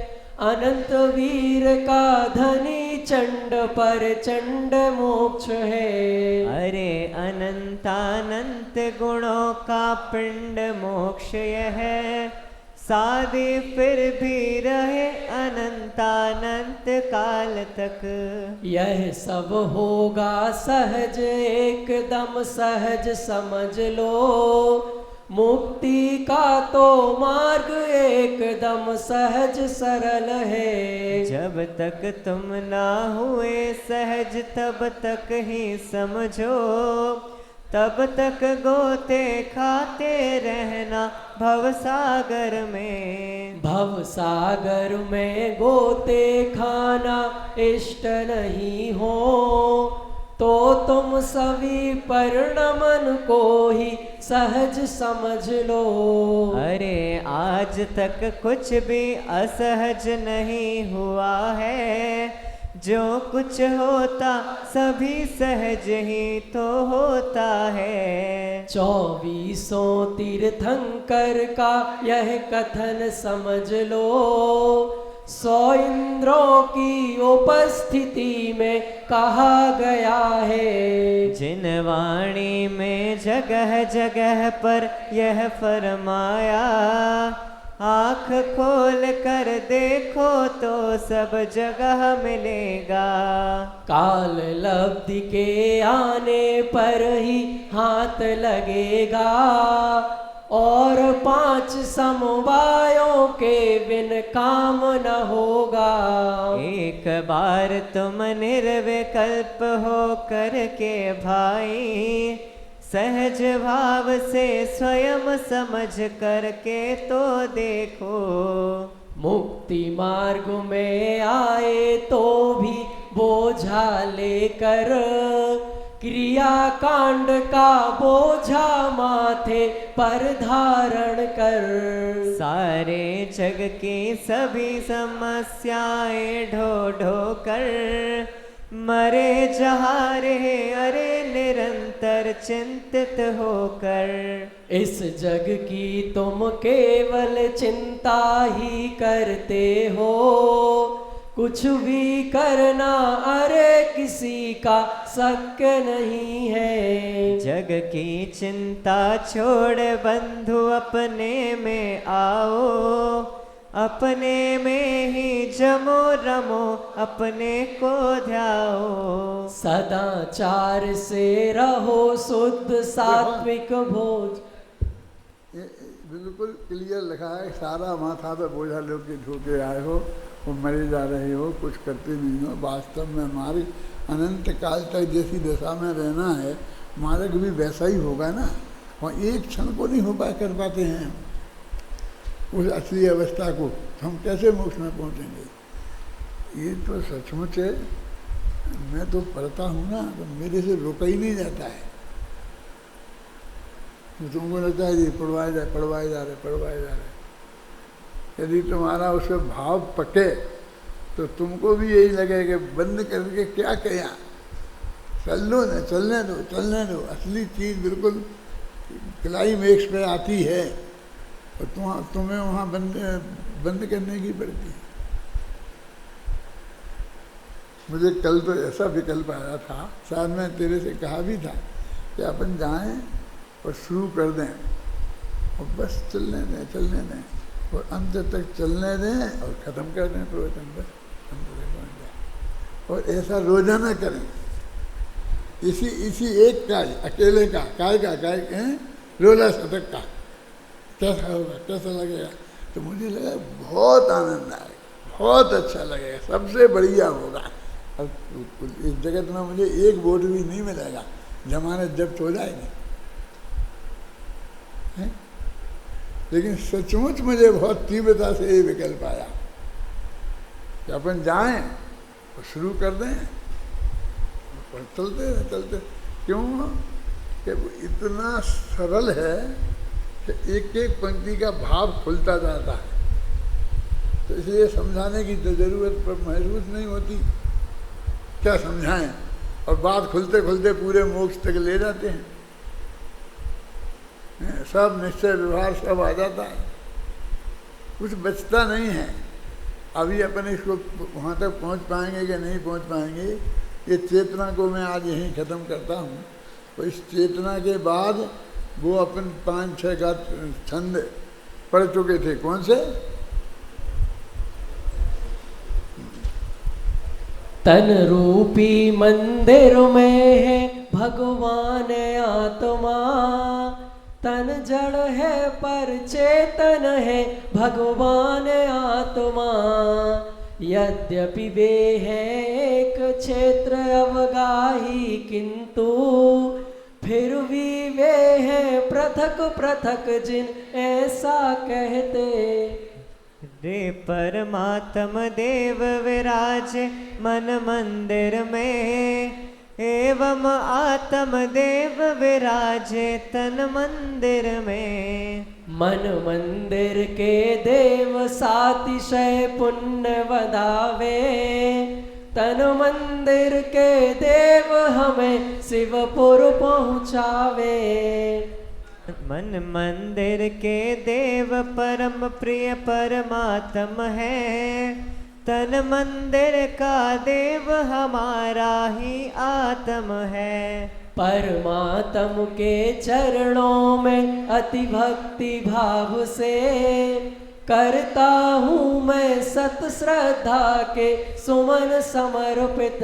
अनंत वीर का धनी चंड पर चंड मोक्ष है। अरे अनंतानंत गुणों का पिंड मोक्ष यह है। साधे फिर भी रहे अनंतानंत काल तक। यह सब होगा सहज एकदम सहज समझ लो। मुक्ति का तो मार्ग एकदम सहज सरल है। जब तक तुम ना हुए सहज तब तक ही समझो। तब तक गोते खाते रहना भवसागर में। भवसागर में गोते खाना इष्ट नहीं हो तो तुम सभी परिणमन को ही सहज समझ लो। अरे आज तक कुछ भी असहज नहीं हुआ है। जो कुछ होता सभी सहज ही तो होता है। 24 तीर्थंकर का यह कथन समझ लो। 100 इंद्रों की उपस्थिति में कहा गया है। जिन वाणी में जगह जगह पर यह फरमाया। आँख खोल कर देखो तो सब जगह मिलेगा। काल लब्धि के आने पर ही हाथ लगेगा। और 5 समवायों के बिन काम न होगा। एक बार तुम निर्विकल्प हो करके भाई। सहज भाव से स्वयं समझ करके तो देखो। मुक्ति मार्ग में आए तो भी बोझा लेकर। क्रिया कांड का बोझा माथे पर धारण कर। सारे जग की सभी समस्याएं ढो ढो कर। मरे जहाँ रहे अरे निरंतर चिंतित होकर। इस जग की तुम केवल चिंता ही करते हो। कुछ भी करना अरे किसी का शक्य नहीं है। जग की चिंता छोड़ बंधु अपने में आओ। अपने में ही जमो रमो अपने को ध्याओ। सदाचार से रहो शुद्ध सात्विक भोज। बिल्कुल क्लियर लिखा है। सारा माथा पे बोझा लोग के ढोके आए हो। वो मरे जा रहे हो, कुछ करते नहीं हो। वास्तव में हमारी अनंत काल तक जैसी दशा में रहना है मार्ग भी वैसा ही होगा ना। और एक क्षण को नहीं हो कर पाते हैं उस असली अवस्था को। हम कैसे मोक्ष में पहुँचेंगे? ये तो सचमुच है। मैं तो पढ़ता हूँ ना तो मेरे से रोका ही नहीं जाता है। तो तुमको लगता है जी पढ़वाए जा रहे। यदि तुम्हारा उसका भाव पके तो तुमको भी यही लगे कि बंद करके क्या किया, चलने दो। असली चीज़ बिल्कुल क्लाइमेक्स पे आती है और तुम्हें वहाँ बंद करने की पड़ती है। मुझे कल तो ऐसा विकल्प आया था, शायद मैं तेरे से कहा भी था कि अपन जाएं और शुरू कर दें और बस चलने दें और अंत तक चलने दें और ख़त्म कर दें प्रवचन। बस अंत तक पहुँच जाए। और ऐसा रोजाना करें। इसी एक कार्य अकेले का रोला शतक का कैसा होगा, कैसा लगेगा? तो मुझे लगा बहुत आनंद आएगा, बहुत अच्छा लगेगा, सबसे बढ़िया होगा। अब इस जगत में मुझे एक वोट भी नहीं मिलेगा जमानत जब्त हो जाएगी। है? लेकिन सचमुच मुझे बहुत तीव्रता से ये विकल्प आया कि अपन जाएं और शुरू कर दें और चलते। क्यों कि वो इतना सरल है कि एक एक पंक्ति का भाव खुलता जाता है, तो इसलिए समझाने की तो जरूरत पर महसूस नहीं होती। क्या समझाएं, और बात खुलते खुलते पूरे मोक्ष तक ले जाते हैं। सब निश्चय व्यवहार सब आ जाता है, कुछ बचता नहीं है। अभी अपन इसको वहाँ तक पहुँच पाएंगे कि नहीं पहुँच पाएंगे, ये चेतना को मैं आज यहीं ख़त्म करता हूँ। तो इस चेतना के बाद वो अपन 5-6 का छंद पढ़ चुके थे। कौन से? तन रूपी मंदिर में है भगवान आत्मा, तन जड़ है पर चेतन है भगवान आत्मा। यद्यपि वे हैं एक क्षेत्र अवगाही, किंतु फिर भी वे हैं पृथक पृथक जिन ऐसा कहते। रे परमात्म देव विराज मन मंदिर में, एवं आत्म देव विराजे तन मंदिर में। मन मंदिर के देव सातिशय पुण्य वधावे, तन मंदिर के देव हमें शिवपुर पहुँचावे। मन मंदिर के देव परम प्रिय परमात्म है, तन मंदिर का देव हमारा ही आत्म है। परमात्म के चरणों में अति भक्ति भाव से, करता हूँ मैं सत श्रद्धा के सुमन समर्पित।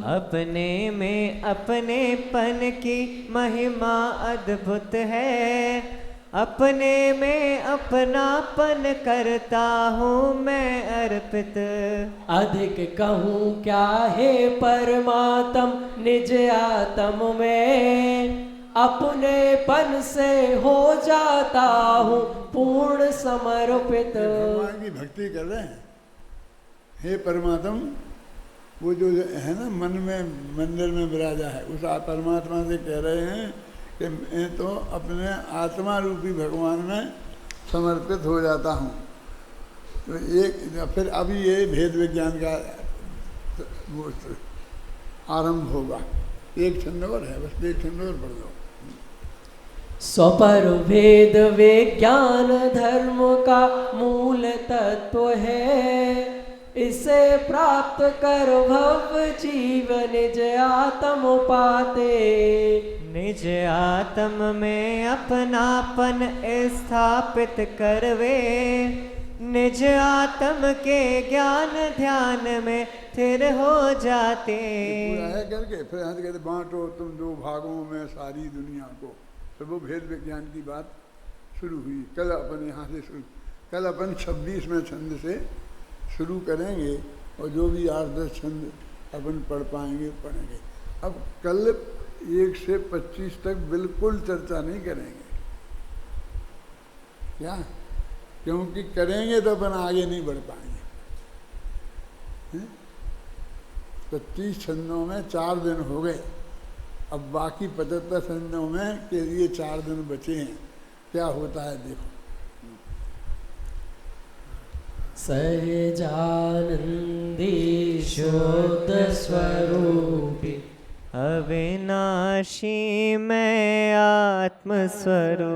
अपने में अपनेपन की महिमा अद्भुत है, अपने में अपनापन करता हूँ मैं अर्पित। अधिक कहूँ क्या है परमात्म निज आत्म में, अपनेपन से हो जाता हूँ पूर्ण समर्पित। भगवान की भक्ति कर रहे हैं। हे परमात्म, वो जो है ना मन में मंदिर में विराजा है, उस परमात्मा से कह रहे हैं कि मैं तो अपने आत्मा रूपी भगवान में समर्पित हो जाता हूँ। तो एक फिर अभी ये भेद विज्ञान का आरंभ होगा। एक छंद और है, बस एक छंद और पढ़ लो। स्वपर भेद विज्ञान धर्म का मूल तत्व है, इसे प्राप्त कर भव जीव निज आत्म पाते। निज आत्म में अपनापन स्थापित करवे, निज आत्म के ज्ञान ध्यान में स्थिर हो जाते। पूरा है करके फिर यहाँ कहते बांटो तुम 2 भागों में सारी दुनिया को। फिर वो भेद विज्ञान की बात शुरू हुई। कल अपन यहाँ से शुरू, कल अपन 26वें छंद से शुरू करेंगे और जो भी 8-10 छंद अपन पढ़ पाएंगे पढ़ेंगे। अब कल 1 से 25 तक बिल्कुल चर्चा नहीं करेंगे। क्या? क्योंकि करेंगे तो अपन आगे नहीं बढ़ पाएंगे। 25 छंदों में 4 दिन हो गए, अब बाकी 75 छंदों में के लिए 4 दिन बचे हैं। क्या होता है देखो। सहजानंदी शुद्ध स्वरूपी, अविनाशी मैं आत्मस्वरूप,